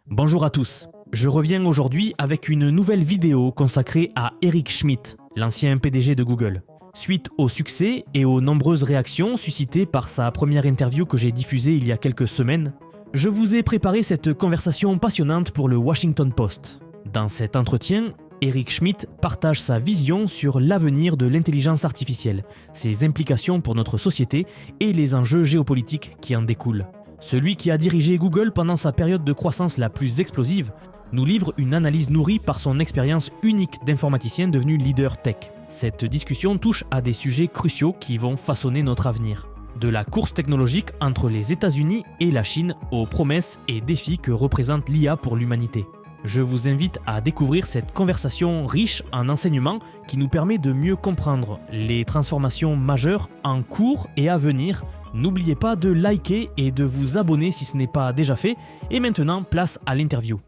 Bonjour à tous, je reviens aujourd'hui avec une nouvelle vidéo consacrée à Eric Schmidt, l'ancien PDG de Google. Suite au succès et aux nombreuses réactions suscitées par sa première interview que j'ai diffusée il y a quelques semaines, je vous ai préparé cette conversation passionnante pour le Washington Post. Dans cet entretien, Eric Schmidt partage sa vision sur l'avenir de l'intelligence artificielle, ses implications pour notre société et les enjeux géopolitiques qui en découlent. Celui qui a dirigé Google pendant sa période de croissance la plus explosive nous livre une analyse nourrie par son expérience unique d'informaticien devenu leader tech. Cette discussion touche à des sujets cruciaux qui vont façonner notre avenir. De la course technologique entre les États-Unis et la Chine aux promesses et défis que représente l'IA pour l'humanité. Je vous invite à découvrir cette conversation riche en enseignements qui nous permet de mieux comprendre les transformations majeures en cours et à venir. N'oubliez pas de liker et de vous abonner si ce n'est pas déjà fait. Et maintenant, place à l'interview.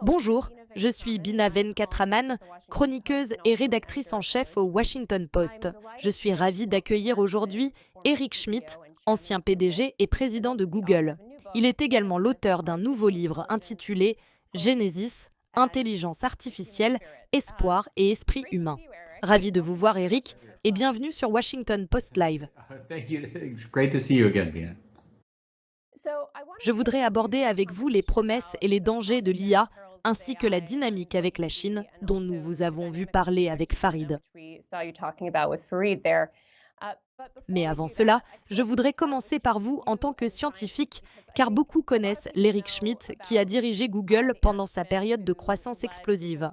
Bonjour, je suis Bina Venkatraman, chroniqueuse et rédactrice en chef au Washington Post. Je suis ravie d'accueillir aujourd'hui Eric Schmidt, ancien PDG et président de Google. Il est également l'auteur d'un nouveau livre intitulé Genesis, Intelligence artificielle, espoir et esprit humain. Ravi de vous voir Eric et bienvenue sur Washington Post Live. Je voudrais aborder avec vous les promesses et les dangers de l'IA ainsi que la dynamique avec la Chine dont nous vous avons vu parler avec Farid. Mais avant cela, je voudrais commencer par vous en tant que scientifique, car beaucoup connaissent l'Eric Schmidt qui a dirigé Google pendant sa période de croissance explosive.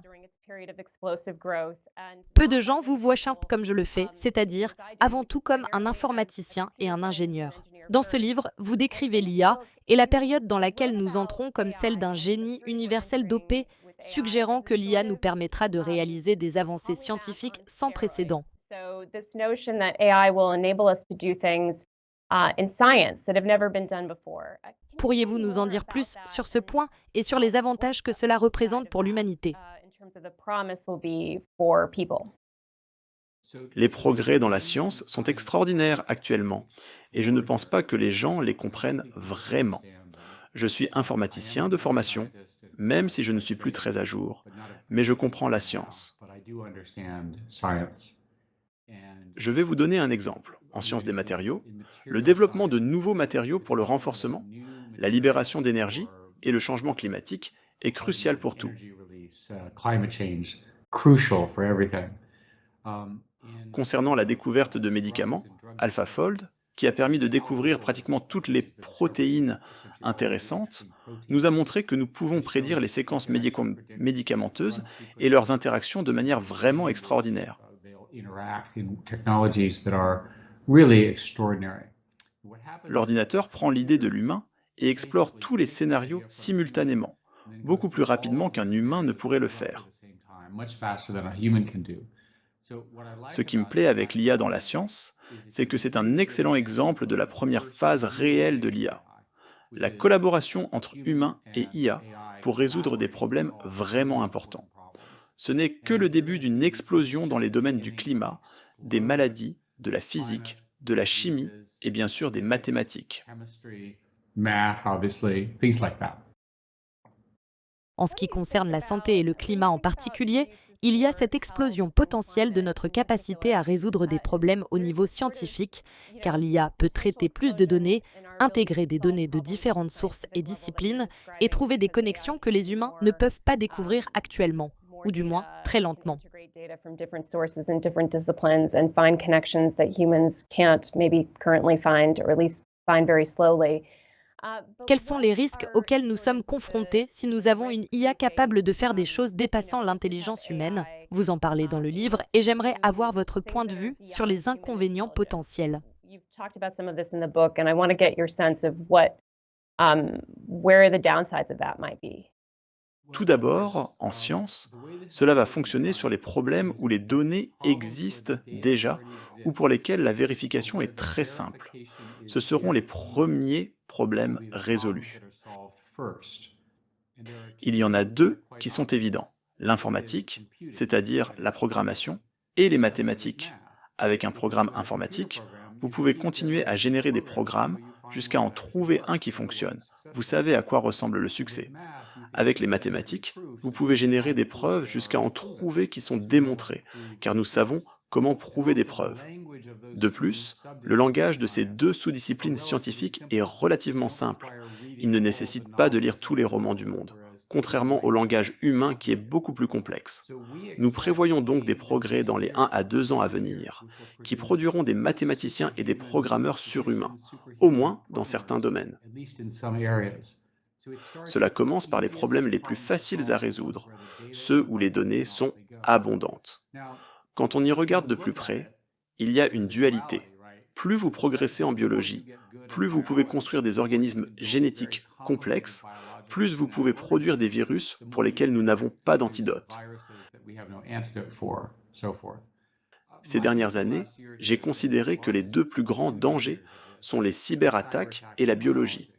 Peu de gens vous voient comme je le fais, c'est-à-dire avant tout comme un informaticien et un ingénieur. Dans ce livre, vous décrivez l'IA et la période dans laquelle nous entrons comme celle d'un génie universel dopé, suggérant que l'IA nous permettra de réaliser des avancées scientifiques sans précédent. So this notion that AI will enable us to do things in science that have never been done before. Pourriez-vous nous en dire plus sur ce point et sur les avantages que cela représente pour l'humanité? Les progrès dans la science sont extraordinaires actuellement, et je ne pense pas que les gens les comprennent vraiment. Je suis informaticien de formation, même si je ne suis plus très à jour, mais je comprends la science. Je vais vous donner un exemple. En sciences des matériaux, le développement de nouveaux matériaux pour le renforcement, la libération d'énergie et le changement climatique est crucial pour tout. Concernant la découverte de médicaments, AlphaFold, qui a permis de découvrir pratiquement toutes les protéines intéressantes, nous a montré que nous pouvons prédire les séquences médicamenteuses et leurs interactions de manière vraiment extraordinaire. L'ordinateur prend l'idée de l'humain et explore tous les scénarios simultanément, beaucoup plus rapidement qu'un humain ne pourrait le faire. Ce qui me plaît avec l'IA dans la science, c'est que c'est un excellent exemple de la première phase réelle de l'IA, la collaboration entre humains et IA pour résoudre des problèmes vraiment importants. Ce n'est que le début d'une explosion dans les domaines du climat, des maladies, de la physique, de la chimie et bien sûr des mathématiques. En ce qui concerne la santé et le climat en particulier, il y a cette explosion potentielle de notre capacité à résoudre des problèmes au niveau scientifique, car l'IA peut traiter plus de données, intégrer des données de différentes sources et disciplines et trouver des connexions que les humains ne peuvent pas découvrir actuellement, ou du moins très lentement. Quels sont les risques auxquels nous sommes confrontés si nous avons une IA capable de faire des choses dépassant l'intelligence humaine? Vous en parlez dans le livre et j'aimerais avoir votre point de vue sur les inconvénients potentiels. Tout d'abord, en science, cela va fonctionner sur les problèmes où les données existent déjà ou pour lesquels la vérification est très simple. Ce seront les premiers problèmes résolus. Il y en a deux qui sont évidents. L'informatique, c'est-à-dire la programmation, et les mathématiques. Avec un programme informatique, vous pouvez continuer à générer des programmes jusqu'à en trouver un qui fonctionne. vous savez à quoi ressemble le succès. Avec les mathématiques, vous pouvez générer des preuves jusqu'à en trouver qui sont démontrées, car nous savons comment prouver des preuves. De plus, le langage de ces deux sous-disciplines scientifiques est relativement simple. Il ne nécessite pas de lire tous les romans du monde, contrairement au langage humain qui est beaucoup plus complexe. Nous prévoyons donc des progrès dans les 1 à 2 ans à venir, qui produiront des mathématiciens et des programmeurs surhumains, au moins dans certains domaines. Cela commence par les problèmes les plus faciles à résoudre, ceux où les données sont abondantes. Quand on y regarde de plus près, il y a une dualité. Plus vous progressez en biologie, plus vous pouvez construire des organismes génétiques complexes, plus vous pouvez produire des virus pour lesquels nous n'avons pas d'antidote. Ces dernières années, j'ai considéré que les deux plus grands dangers sont les cyberattaques et la biologie.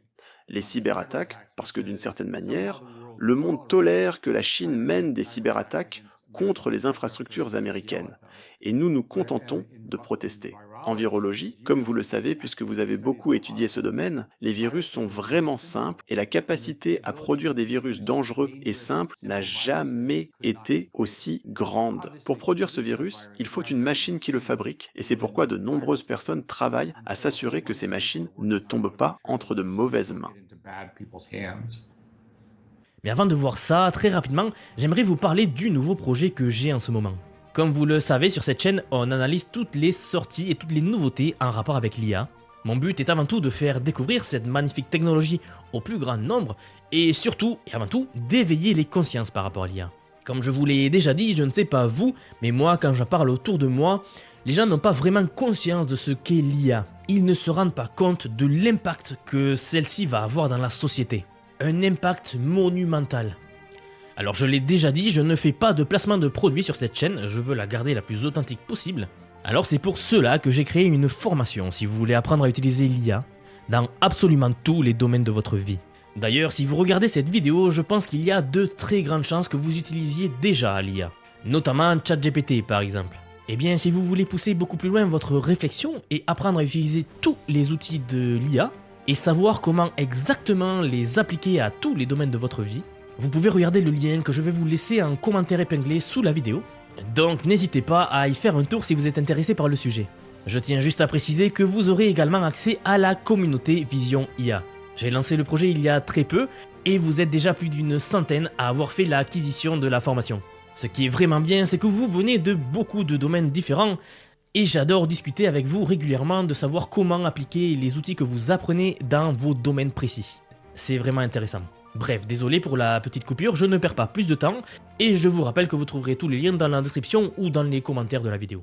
Les cyberattaques, parce que d'une certaine manière, le monde tolère que la Chine mène des cyberattaques contre les infrastructures américaines, et nous nous contentons de protester. En virologie, comme vous le savez puisque vous avez beaucoup étudié ce domaine, les virus sont vraiment simples et la capacité à produire des virus dangereux et simples n'a jamais été aussi grande. Pour produire ce virus, il faut une machine qui le fabrique, et c'est pourquoi de nombreuses personnes travaillent à s'assurer que ces machines ne tombent pas entre de mauvaises mains. Mais avant de voir ça, très rapidement, j'aimerais vous parler du nouveau projet que j'ai en ce moment. Comme vous le savez, sur cette chaîne, on analyse toutes les sorties et toutes les nouveautés en rapport avec l'IA. Mon but est avant tout de faire découvrir cette magnifique technologie au plus grand nombre et surtout, et avant tout, d'éveiller les consciences par rapport à l'IA. Comme je vous l'ai déjà dit, je ne sais pas vous, mais moi, quand j'en parle autour de moi, les gens n'ont pas vraiment conscience de ce qu'est l'IA. Ils ne se rendent pas compte de l'impact que celle-ci va avoir dans la société. Un impact monumental. Alors je l'ai déjà dit, je ne fais pas de placement de produits sur cette chaîne, je veux la garder la plus authentique possible. Alors c'est pour cela que j'ai créé une formation si vous voulez apprendre à utiliser l'IA dans absolument tous les domaines de votre vie. D'ailleurs, si vous regardez cette vidéo, je pense qu'il y a de très grandes chances que vous utilisiez déjà l'IA, notamment ChatGPT par exemple. Eh bien, si vous voulez pousser beaucoup plus loin votre réflexion et apprendre à utiliser tous les outils de l'IA, et savoir comment exactement les appliquer à tous les domaines de votre vie, vous pouvez regarder le lien que je vais vous laisser en commentaire épinglé sous la vidéo. Donc n'hésitez pas à y faire un tour si vous êtes intéressé par le sujet. Je tiens juste à préciser que vous aurez également accès à la communauté Vision IA. J'ai lancé le projet il y a très peu et vous êtes déjà plus d'une centaine à avoir fait l'acquisition de la formation. Ce qui est vraiment bien, c'est que vous venez de beaucoup de domaines différents. Et j'adore discuter avec vous régulièrement de savoir comment appliquer les outils que vous apprenez dans vos domaines précis. C'est vraiment intéressant. Bref, désolé pour la petite coupure, je ne perds pas plus de temps et je vous rappelle que vous trouverez tous les liens dans la description ou dans les commentaires de la vidéo.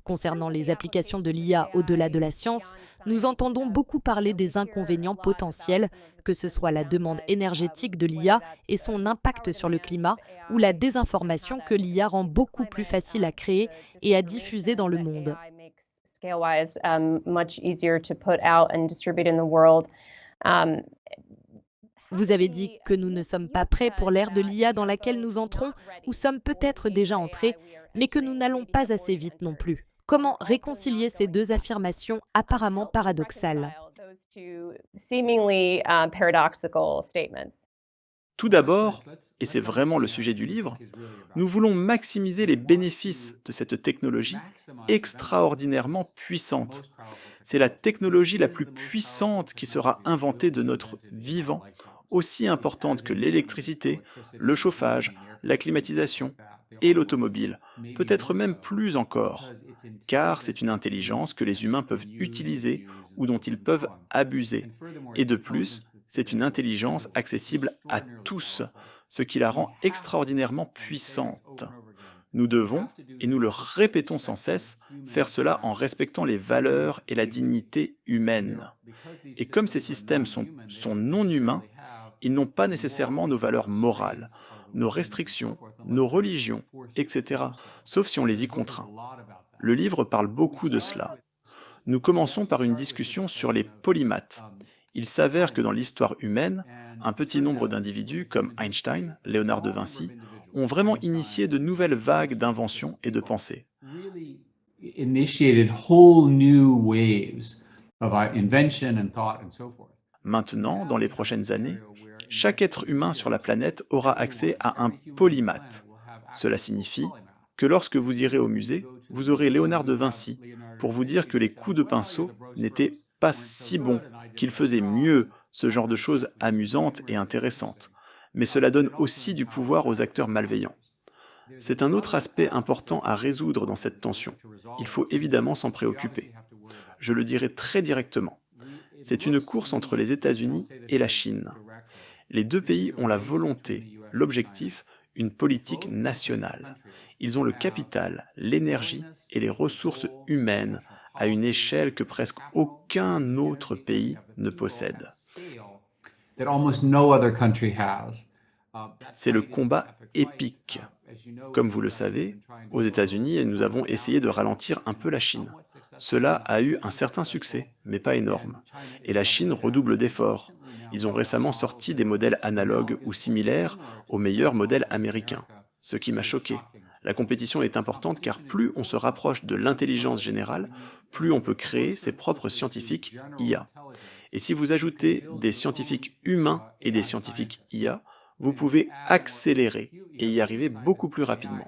Concernant les applications de l'IA au-delà de la science, nous entendons beaucoup parler des inconvénients potentiels, que ce soit la demande énergétique de l'IA et son impact sur le climat, ou la désinformation que l'IA rend beaucoup plus facile à créer et à diffuser dans le monde. Vous avez dit que nous ne sommes pas prêts pour l'ère de l'IA dans laquelle nous entrons, ou sommes peut-être déjà entrés, mais que nous n'allons pas assez vite non plus. Comment réconcilier ces deux affirmations apparemment paradoxales ? Tout d'abord, et c'est vraiment le sujet du livre, nous voulons maximiser les bénéfices de cette technologie extraordinairement puissante. C'est la technologie la plus puissante qui sera inventée de notre vivant, aussi importante que l'électricité, le chauffage, la climatisation et l'automobile, peut-être même plus encore, car c'est une intelligence que les humains peuvent utiliser ou dont ils peuvent abuser. Et de plus, c'est une intelligence accessible à tous, ce qui la rend extraordinairement puissante. Nous devons, et nous le répétons sans cesse, faire cela en respectant les valeurs et la dignité humaine. Et comme ces systèmes sont non humains, ils n'ont pas nécessairement nos valeurs morales, nos restrictions, nos religions, etc., sauf si on les y contraint. Le livre parle beaucoup de cela. Nous commençons par une discussion sur les polymathes. Il s'avère que dans l'histoire humaine, un petit nombre d'individus comme Einstein, Léonard de Vinci, ont vraiment initié de nouvelles vagues d'inventions et de pensées. Maintenant, dans les prochaines années, chaque être humain sur la planète aura accès à un polymathe. Cela signifie que lorsque vous irez au musée, vous aurez Léonard de Vinci pour vous dire que les coups de pinceau n'étaient pas si bons, qu'il faisait mieux, ce genre de choses amusantes et intéressantes. Mais cela donne aussi du pouvoir aux acteurs malveillants. C'est un autre aspect important à résoudre dans cette tension. Il faut évidemment s'en préoccuper. Je le dirai très directement. C'est une course entre les États-Unis et la Chine. Les deux pays ont la volonté, l'objectif, une politique nationale. Ils ont le capital, l'énergie et les ressources humaines à une échelle que presque aucun autre pays ne possède. C'est le combat épique. Comme vous le savez, aux États-Unis, nous avons essayé de ralentir un peu la Chine. Cela a eu un certain succès, mais pas énorme. Et la Chine redouble d'efforts. Ils ont récemment sorti des modèles analogues ou similaires aux meilleurs modèles américains. Ce qui m'a choqué. La compétition est importante car plus on se rapproche de l'intelligence générale, plus on peut créer ses propres scientifiques IA. Et si vous ajoutez des scientifiques humains et des scientifiques IA, vous pouvez accélérer et y arriver beaucoup plus rapidement.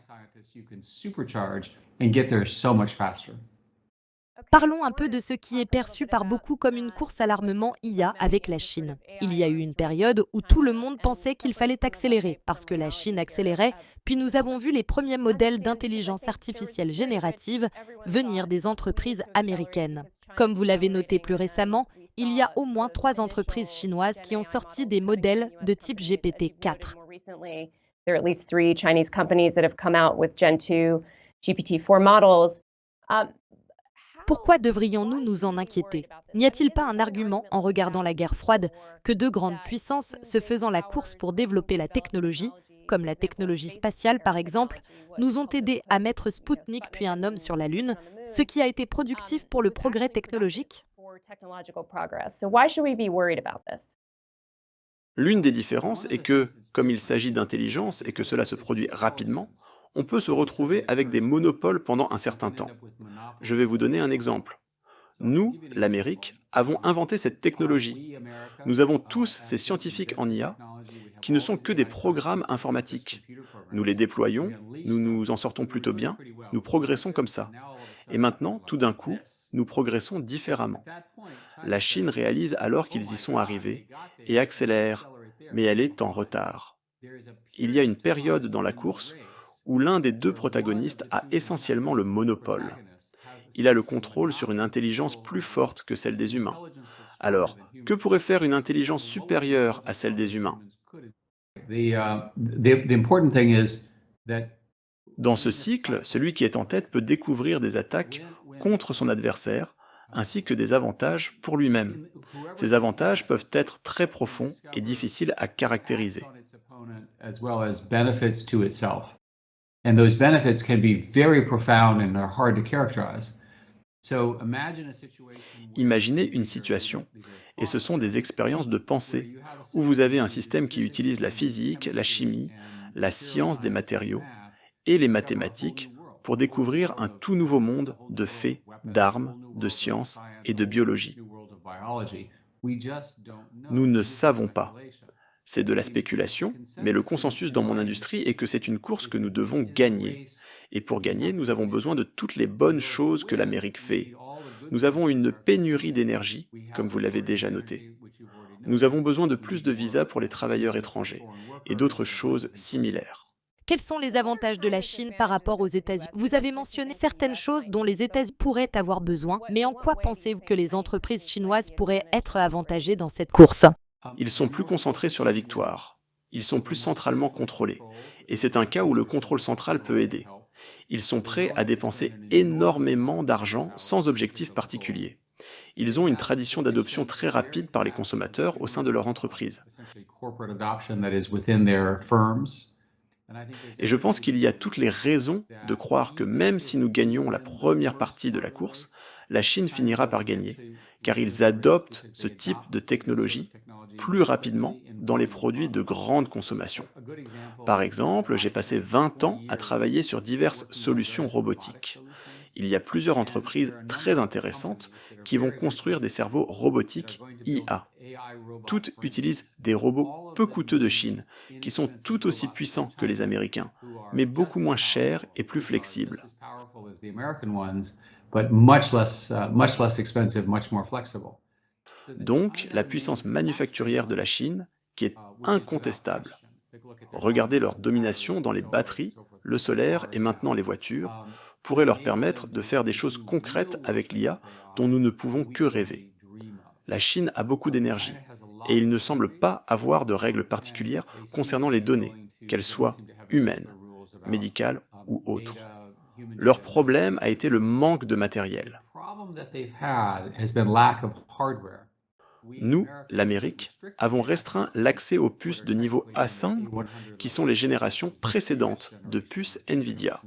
Parlons un peu de ce qui est perçu par beaucoup comme une course à l'armement IA avec la Chine. Il y a eu une période où tout le monde pensait qu'il fallait accélérer parce que la Chine accélérait, puis nous avons vu les premiers modèles d'intelligence artificielle générative venir des entreprises américaines. Comme vous l'avez noté plus récemment, il y a au moins 3 entreprises chinoises qui ont sorti des modèles de type GPT-4. There are at least 3 Chinese companies that have come out with Gen 2 GPT-4 models. Pourquoi devrions-nous nous en inquiéter? N'y a-t-il pas un argument, en regardant la guerre froide, que deux grandes puissances se faisant la course pour développer la technologie, comme la technologie spatiale par exemple, nous ont aidés à mettre Spoutnik puis un homme sur la Lune, ce qui a été productif pour le progrès technologique? L'une des différences est que, comme il s'agit d'intelligence et que cela se produit rapidement, on peut se retrouver avec des monopoles pendant un certain temps. Je vais vous donner un exemple. Nous, l'Amérique, avons inventé cette technologie. Nous avons tous ces scientifiques en IA qui ne sont que des programmes informatiques. Nous les déployons, nous nous en sortons plutôt bien, nous progressons comme ça. Et maintenant, tout d'un coup, nous progressons différemment. La Chine réalise alors qu'ils y sont arrivés et accélère, mais elle est en retard. Il y a une période dans la course où l'un des deux protagonistes a essentiellement le monopole. Il a le contrôle sur une intelligence plus forte que celle des humains. Alors, que pourrait faire une intelligence supérieure à celle des humains? Dans ce cycle, celui qui est en tête peut découvrir des attaques contre son adversaire, ainsi que des avantages pour lui-même. Ces avantages peuvent être très profonds et difficiles à caractériser. And those benefits can be very profound and are hard to characterize. Imaginez une situation, et ce sont des expériences de pensée, où vous avez un système qui utilise la physique, la chimie, la science des matériaux et les mathématiques pour découvrir un tout nouveau monde de faits, d'armes, de sciences et de biologie. Nous ne savons pas. C'est de la spéculation, mais le consensus dans mon industrie est que c'est une course que nous devons gagner. Et pour gagner, nous avons besoin de toutes les bonnes choses que l'Amérique fait. Nous avons une pénurie d'énergie, comme vous l'avez déjà noté. Nous avons besoin de plus de visas pour les travailleurs étrangers, et d'autres choses similaires. Quels sont les avantages de la Chine par rapport aux États-Unis? Vous avez mentionné certaines choses dont les États-Unis pourraient avoir besoin, mais en quoi pensez-vous que les entreprises chinoises pourraient être avantagées dans cette course? Ils sont plus concentrés sur la victoire. Ils sont plus centralement contrôlés. Et c'est un cas où le contrôle central peut aider. Ils sont prêts à dépenser énormément d'argent sans objectif particulier. Ils ont une tradition d'adoption très rapide par les consommateurs au sein de leur entreprise. Et je pense qu'il y a toutes les raisons de croire que même si nous gagnons la première partie de la course, la Chine finira par gagner, car ils adoptent ce type de technologie plus rapidement dans les produits de grande consommation. Par exemple, j'ai passé 20 ans à travailler sur diverses solutions robotiques. Il y a plusieurs entreprises très intéressantes qui vont construire des cerveaux robotiques IA. Toutes utilisent des robots peu coûteux de Chine, qui sont tout aussi puissants que les Américains, mais beaucoup moins chers et plus flexibles. Donc, la puissance manufacturière de la Chine, qui est incontestable. Regardez leur domination dans les batteries, le solaire et maintenant les voitures, pourrait leur permettre de faire des choses concrètes avec l'IA dont nous ne pouvons que rêver. La Chine a beaucoup d'énergie, et il ne semble pas avoir de règles particulières concernant les données, qu'elles soient humaines, médicales ou autres. Leur problème a été le manque de matériel. Nous, l'Amérique, avons restreint l'accès aux puces de niveau A5, qui sont les générations précédentes de puces NVIDIA.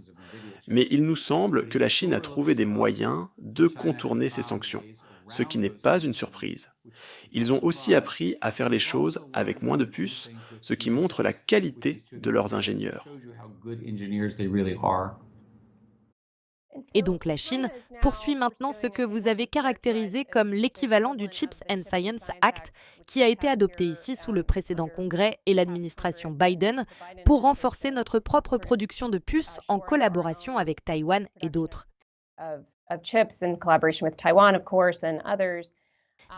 Mais il nous semble que la Chine a trouvé des moyens de contourner ces sanctions, ce qui n'est pas une surprise. Ils ont aussi appris à faire les choses avec moins de puces, ce qui montre la qualité de leurs ingénieurs. Et donc la Chine poursuit maintenant ce que vous avez caractérisé comme l'équivalent du Chips and Science Act, qui a été adopté ici sous le précédent Congrès et l'administration Biden pour renforcer notre propre production de puces en collaboration avec Taïwan et d'autres.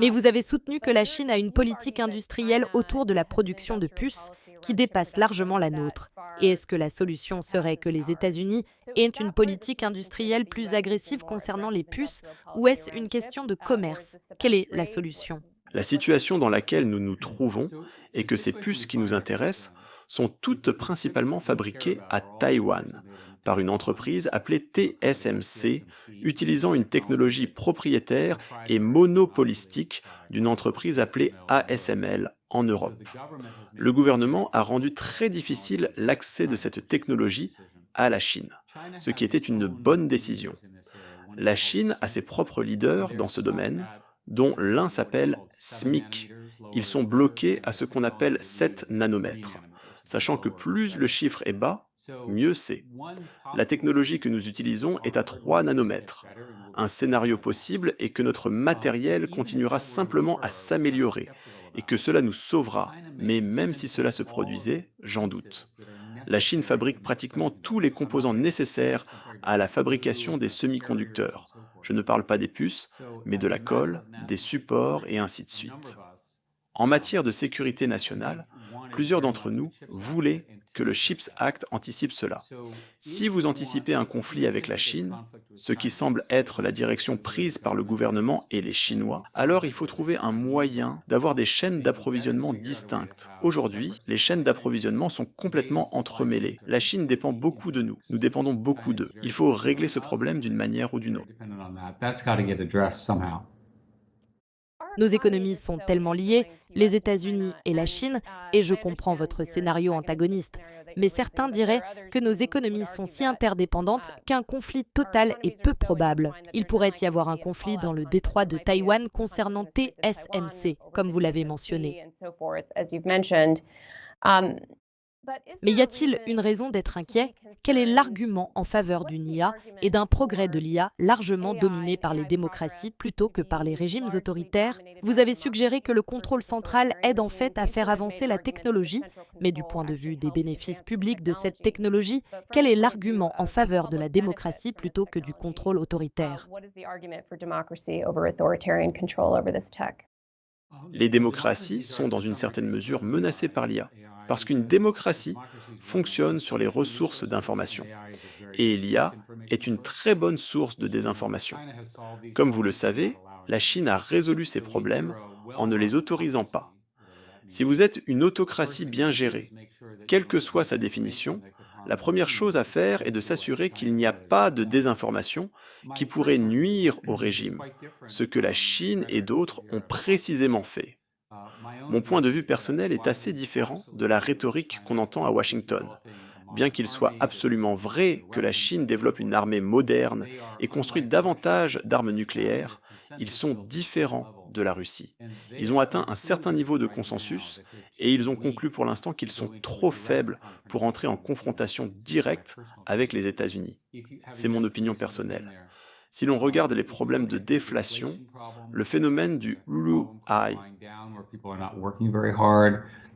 Mais vous avez soutenu que la Chine a une politique industrielle autour de la production de puces qui dépasse largement la nôtre. Et est-ce que la solution serait que les États-Unis aient une politique industrielle plus agressive concernant les puces, ou est-ce une question de commerce? Quelle est la solution? La situation dans laquelle nous nous trouvons est que ces puces qui nous intéressent sont toutes principalement fabriquées à Taïwan, par une entreprise appelée TSMC, utilisant une technologie propriétaire et monopolistique d'une entreprise appelée ASML en Europe. Le gouvernement a rendu très difficile l'accès de cette technologie à la Chine, ce qui était une bonne décision. La Chine a ses propres leaders dans ce domaine, dont l'un s'appelle SMIC. Ils sont bloqués à ce qu'on appelle 7 nanomètres, sachant que plus le chiffre est bas, mieux c'est. La technologie que nous utilisons est à 3 nanomètres. Un scénario possible est que notre matériel continuera simplement à s'améliorer et que cela nous sauvera, mais même si cela se produisait, j'en doute. La Chine fabrique pratiquement tous les composants nécessaires à la fabrication des semi-conducteurs. Je ne parle pas des puces, mais de la colle, des supports et ainsi de suite. En matière de sécurité nationale, plusieurs d'entre nous voulaient que le CHIPS Act anticipe cela. Si vous anticipez un conflit avec la Chine, ce qui semble être la direction prise par le gouvernement et les Chinois, alors il faut trouver un moyen d'avoir des chaînes d'approvisionnement distinctes. Aujourd'hui, les chaînes d'approvisionnement sont complètement entremêlées. La Chine dépend beaucoup de nous. Nous dépendons beaucoup d'eux. Il faut régler ce problème d'une manière ou d'une autre. Nos économies sont tellement liées, les États-Unis et la Chine, et je comprends votre scénario antagoniste, mais certains diraient que nos économies sont si interdépendantes qu'un conflit total est peu probable. Il pourrait y avoir un conflit dans le détroit de Taïwan concernant TSMC, comme vous l'avez mentionné. Mais y a-t-il une raison d'être inquiet? Quel est l'argument en faveur d'une IA et d'un progrès de l'IA largement dominé par les démocraties plutôt que par les régimes autoritaires? Vous avez suggéré que le contrôle central aide en fait à faire avancer la technologie, mais du point de vue des bénéfices publics de cette technologie, quel est l'argument en faveur de la démocratie plutôt que du contrôle autoritaire? Les démocraties sont dans une certaine mesure menacées par l'IA, parce qu'une démocratie fonctionne sur les ressources d'information. Et l'IA est une très bonne source de désinformation. Comme vous le savez, la Chine a résolu ces problèmes en ne les autorisant pas. Si vous êtes une autocratie bien gérée, quelle que soit sa définition, la première chose à faire est de s'assurer qu'il n'y a pas de désinformation qui pourrait nuire au régime, ce que la Chine et d'autres ont précisément fait. Mon point de vue personnel est assez différent de la rhétorique qu'on entend à Washington. Bien qu'il soit absolument vrai que la Chine développe une armée moderne et construit davantage d'armes nucléaires, ils sont différents de la Russie. Ils ont atteint un certain niveau de consensus et ils ont conclu pour l'instant qu'ils sont trop faibles pour entrer en confrontation directe avec les États-Unis. C'est mon opinion personnelle. Si l'on regarde les problèmes de déflation, le phénomène du Blue Eye,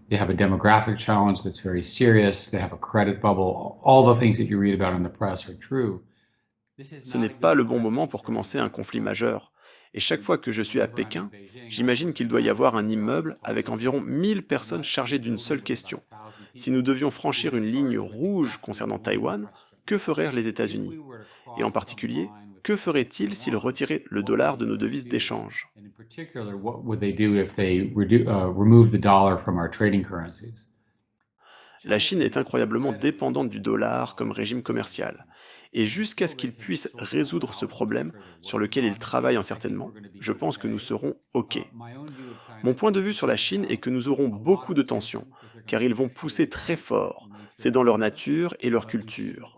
They have a demographic challenge that's very serious. They have a credit bubble. All the things that you read about in the press are true. ce n'est pas le bon moment pour commencer un conflit majeur. Et chaque fois que je suis à Pékin, j'imagine qu'il doit y avoir un immeuble avec environ 1000 personnes chargées d'une seule question. Si nous devions franchir une ligne rouge concernant Taïwan, que feraient les États-Unis? Et en particulier, que feraient-ils s'ils retiraient le dollar de nos devises d'échange? And in particular, what would they do if they remove the dollar from our trading currencies? La Chine est incroyablement dépendante du dollar comme régime commercial. Et jusqu'à ce qu'ils puissent résoudre ce problème, sur lequel ils travaillent certainement, je pense que nous serons OK. Mon point de vue sur la Chine est que nous aurons beaucoup de tensions, car ils vont pousser très fort. C'est dans leur nature et leur culture.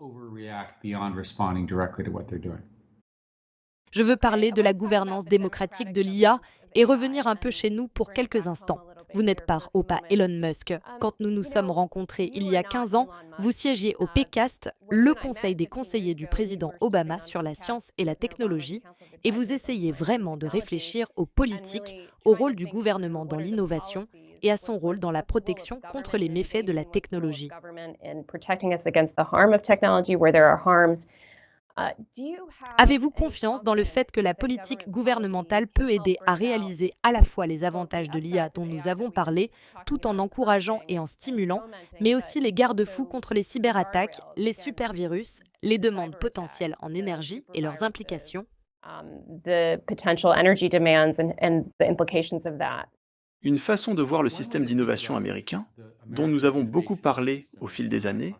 Je veux parler de la gouvernance démocratique de l'IA et revenir un peu chez nous pour quelques instants. Vous n'êtes pas Elon Musk. Quand nous nous sommes rencontrés il y a 15 ans, vous siégiez au PCAST, le conseil des conseillers du président Obama sur la science et la technologie, et vous essayez vraiment de réfléchir aux politiques, au rôle du gouvernement dans l'innovation et à son rôle dans la protection contre les méfaits de la technologie. Avez-vous confiance dans le fait que la politique gouvernementale peut aider à réaliser à la fois les avantages de l'IA dont nous avons parlé, tout en encourageant et en stimulant, mais aussi les garde-fous contre les cyberattaques, les supervirus, les demandes potentielles en énergie et leurs implications? Une façon de voir le système d'innovation américain, dont nous avons beaucoup parlé au fil des années,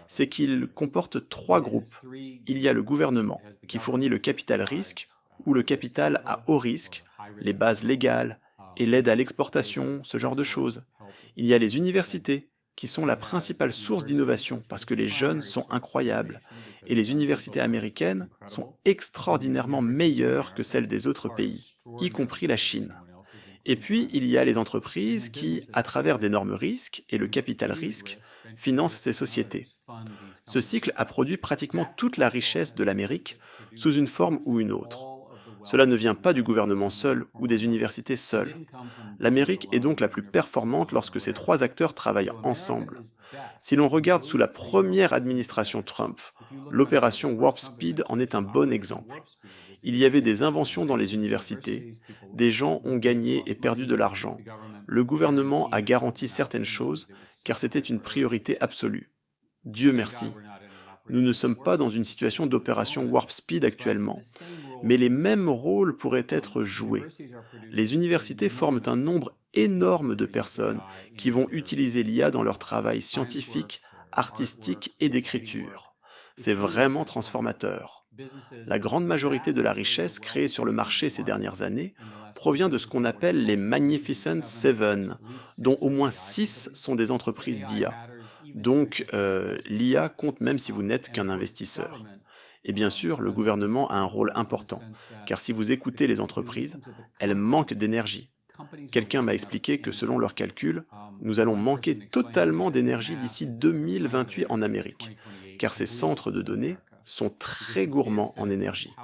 c'est qu'il comporte 3 groupes. Il y a le gouvernement, qui fournit le capital risque ou le capital à haut risque, les bases légales et l'aide à l'exportation, ce genre de choses. Il y a les universités, qui sont la principale source d'innovation parce que les jeunes sont incroyables. Et les universités américaines sont extraordinairement meilleures que celles des autres pays, y compris la Chine. Et puis, il y a les entreprises qui, à travers des normes risques et le capital risque, financent ces sociétés. Ce cycle a produit pratiquement toute la richesse de l'Amérique sous une forme ou une autre. Cela ne vient pas du gouvernement seul ou des universités seules. L'Amérique est donc la plus performante lorsque ces 3 acteurs travaillent ensemble. Si l'on regarde sous la première administration Trump, l'opération Warp Speed en est un bon exemple. Il y avait des inventions dans les universités, des gens ont gagné et perdu de l'argent. Le gouvernement a garanti certaines choses, car c'était une priorité absolue. Dieu merci. Nous ne sommes pas dans une situation d'opération Warp Speed actuellement, mais les mêmes rôles pourraient être joués. Les universités forment un nombre énorme de personnes qui vont utiliser l'IA dans leur travail scientifique, artistique et d'écriture. C'est vraiment transformateur. La grande majorité de la richesse créée sur le marché ces dernières années provient de ce qu'on appelle les Magnificent Seven, dont au moins 6 sont des entreprises d'IA. Donc, l'IA compte même si vous n'êtes qu'un investisseur. Et bien sûr, le gouvernement a un rôle important, car si vous écoutez les entreprises, elles manquent d'énergie. Quelqu'un m'a expliqué que selon leurs calculs, nous allons manquer totalement d'énergie d'ici 2028 en Amérique, car ces centres de données sont très gourmands en énergie.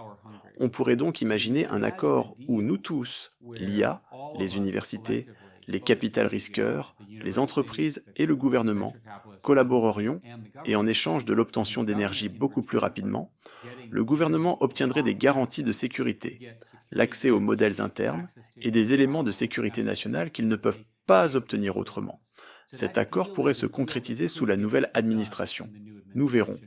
On pourrait donc imaginer un accord où nous tous, l'IA, les universités, les capital risqueurs, les entreprises et le gouvernement collaborerions et en échange de l'obtention d'énergie beaucoup plus rapidement, le gouvernement obtiendrait des garanties de sécurité, l'accès aux modèles internes et des éléments de sécurité nationale qu'ils ne peuvent pas obtenir autrement. Cet accord pourrait se concrétiser sous la nouvelle administration. Nous verrons.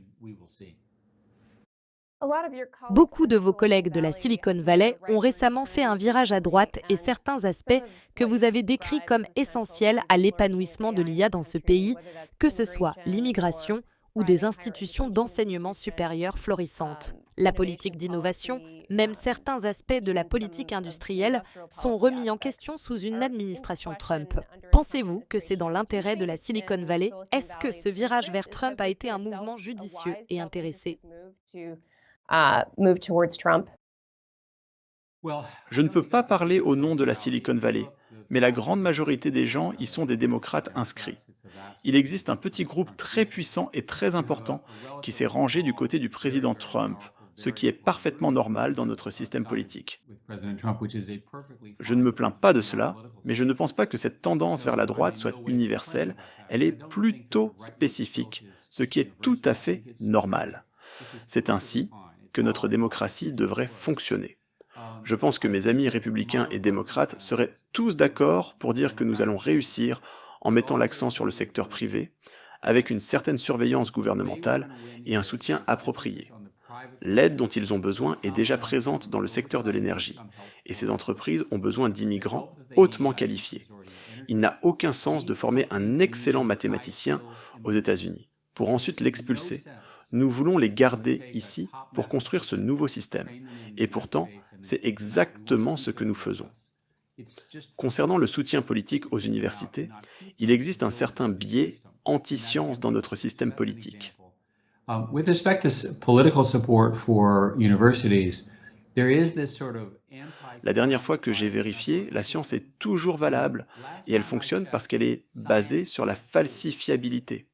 Beaucoup de vos collègues de la Silicon Valley ont récemment fait un virage à droite et certains aspects que vous avez décrits comme essentiels à l'épanouissement de l'IA dans ce pays, que ce soit l'immigration ou des institutions d'enseignement supérieur florissantes. La politique d'innovation, même certains aspects de la politique industrielle, sont remis en question sous une administration Trump. Pensez-vous que c'est dans l'intérêt de la Silicon Valley? Est-ce que ce virage vers Trump a été un mouvement judicieux et intéressé? Je ne peux pas parler au nom de la Silicon Valley, mais la grande majorité des gens y sont des démocrates inscrits. Il existe un petit groupe très puissant et très important qui s'est rangé du côté du président Trump, ce qui est parfaitement normal dans notre système politique. Je ne me plains pas de cela, mais je ne pense pas que cette tendance vers la droite soit universelle, elle est plutôt spécifique, ce qui est tout à fait normal. C'est ainsi que notre démocratie devrait fonctionner. Je pense que mes amis républicains et démocrates seraient tous d'accord pour dire que nous allons réussir en mettant l'accent sur le secteur privé, avec une certaine surveillance gouvernementale et un soutien approprié. L'aide dont ils ont besoin est déjà présente dans le secteur de l'énergie, et ces entreprises ont besoin d'immigrants hautement qualifiés. Il n'a aucun sens de former un excellent mathématicien aux États-Unis, pour ensuite l'expulser. Nous voulons les garder ici pour construire ce nouveau système, et pourtant, c'est exactement ce que nous faisons. Concernant le soutien politique aux universités, il existe un certain biais anti-science dans notre système politique. With respect to political support for universities, there is this sort of La dernière fois que j'ai vérifié, la science est toujours valable et elle fonctionne parce qu'elle est basée sur la falsifiabilité.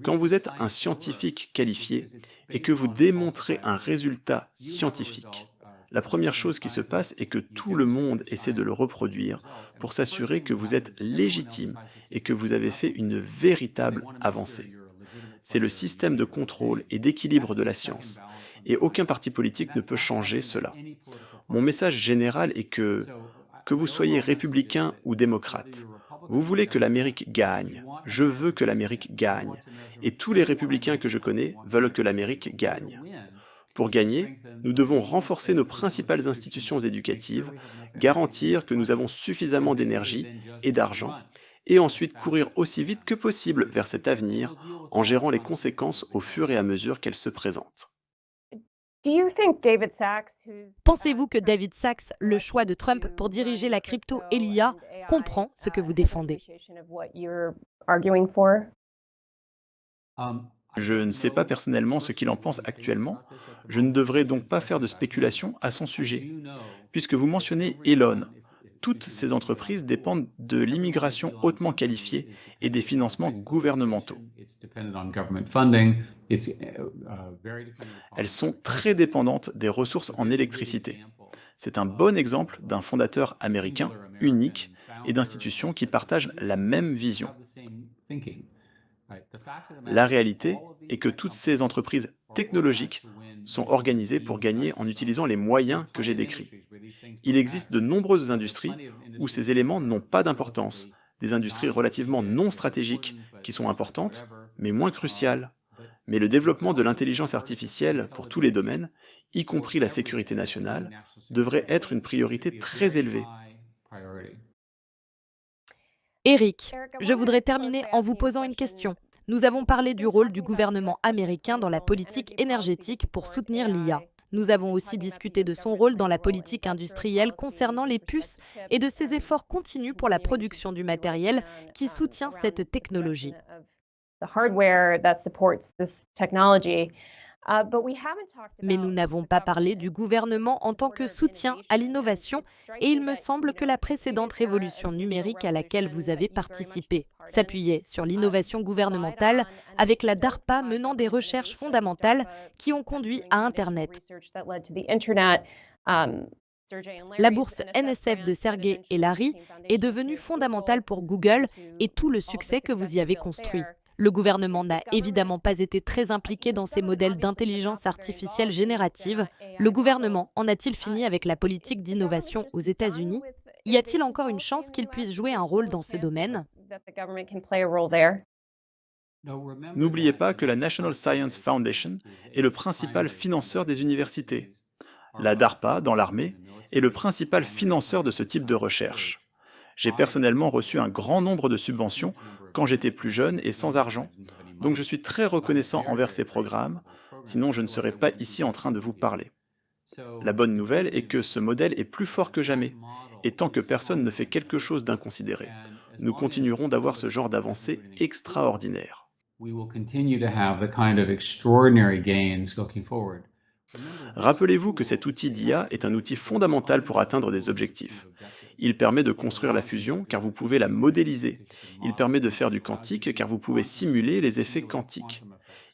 Quand vous êtes un scientifique qualifié et que vous démontrez un résultat scientifique, la première chose qui se passe est que tout le monde essaie de le reproduire pour s'assurer que vous êtes légitime et que vous avez fait une véritable avancée. C'est le système de contrôle et d'équilibre de la science, et aucun parti politique ne peut changer cela. Mon message général est que vous soyez républicain ou démocrate, vous voulez que l'Amérique gagne, je veux que l'Amérique gagne, et tous les républicains que je connais veulent que l'Amérique gagne. Pour gagner, nous devons renforcer nos principales institutions éducatives, garantir que nous avons suffisamment d'énergie et d'argent, et ensuite courir aussi vite que possible vers cet avenir en gérant les conséquences au fur et à mesure qu'elles se présentent. Pensez-vous que David Sachs, le choix de Trump pour diriger la crypto et l'IA, comprend ce que vous défendez? Je ne sais pas personnellement ce qu'il en pense actuellement. Je ne devrais donc pas faire de spéculation à son sujet. Puisque vous mentionnez Elon, toutes ces entreprises dépendent de l'immigration hautement qualifiée et des financements gouvernementaux. Elles sont très dépendantes des ressources en électricité. C'est un bon exemple d'un fondateur américain unique et d'institutions qui partagent la même vision. La réalité est que toutes ces entreprises technologiques sont organisées pour gagner en utilisant les moyens que j'ai décrits. Il existe de nombreuses industries où ces éléments n'ont pas d'importance, des industries relativement non stratégiques qui sont importantes, mais moins cruciales. Mais le développement de l'intelligence artificielle pour tous les domaines, y compris la sécurité nationale, devrait être une priorité très élevée. Eric, je voudrais terminer en vous posant une question. Nous avons parlé du rôle du gouvernement américain dans la politique énergétique pour soutenir l'IA. Nous avons aussi discuté de son rôle dans la politique industrielle concernant les puces et de ses efforts continus pour la production du matériel qui soutient cette technologie. Mais nous n'avons pas parlé du gouvernement en tant que soutien à l'innovation et il me semble que la précédente révolution numérique à laquelle vous avez participé s'appuyait sur l'innovation gouvernementale avec la DARPA menant des recherches fondamentales qui ont conduit à Internet. La bourse NSF de Sergey et Larry est devenue fondamentale pour Google et tout le succès que vous y avez construit. Le gouvernement n'a évidemment pas été très impliqué dans ces modèles d'intelligence artificielle générative. Le gouvernement en a-t-il fini avec la politique d'innovation aux États-Unis? Y a-t-il encore une chance qu'il puisse jouer un rôle dans ce domaine? N'oubliez pas que la National Science Foundation est le principal financeur des universités. La DARPA, dans l'armée, est le principal financeur de ce type de recherche. J'ai personnellement reçu un grand nombre de subventions quand j'étais plus jeune et sans argent, donc je suis très reconnaissant envers ces programmes, sinon je ne serais pas ici en train de vous parler. La bonne nouvelle est que ce modèle est plus fort que jamais, et tant que personne ne fait quelque chose d'inconsidéré, nous continuerons d'avoir ce genre d'avancée extraordinaire. Rappelez-vous que cet outil d'IA est un outil fondamental pour atteindre des objectifs. Il permet de construire la fusion car vous pouvez la modéliser. Il permet de faire du quantique car vous pouvez simuler les effets quantiques.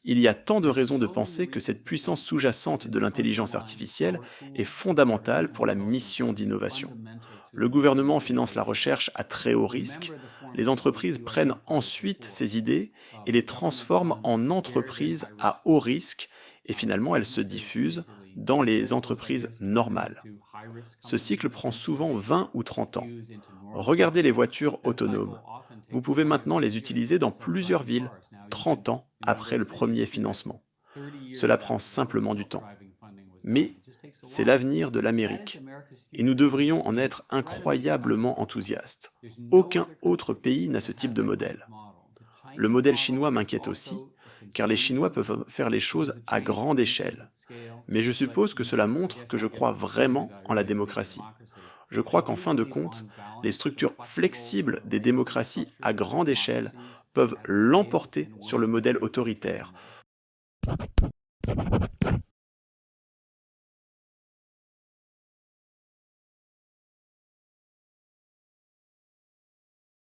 Il y a tant de raisons de penser que cette puissance sous-jacente de l'intelligence artificielle est fondamentale pour la mission d'innovation. Le gouvernement finance la recherche à très haut risque, les entreprises prennent ensuite ces idées et les transforment en entreprises à haut risque, et finalement elles se diffusent dans les entreprises normales. Ce cycle prend souvent 20 ou 30 ans. Regardez les voitures autonomes. Vous pouvez maintenant les utiliser dans plusieurs villes, 30 ans après le premier financement. Cela prend simplement du temps. Mais c'est l'avenir de l'Amérique. Et nous devrions en être incroyablement enthousiastes. Aucun autre pays n'a ce type de modèle. Le modèle chinois m'inquiète aussi, car les Chinois peuvent faire les choses à grande échelle. Mais je suppose que cela montre que je crois vraiment en la démocratie. Je crois qu'en fin de compte, les structures flexibles des démocraties à grande échelle peuvent l'emporter sur le modèle autoritaire.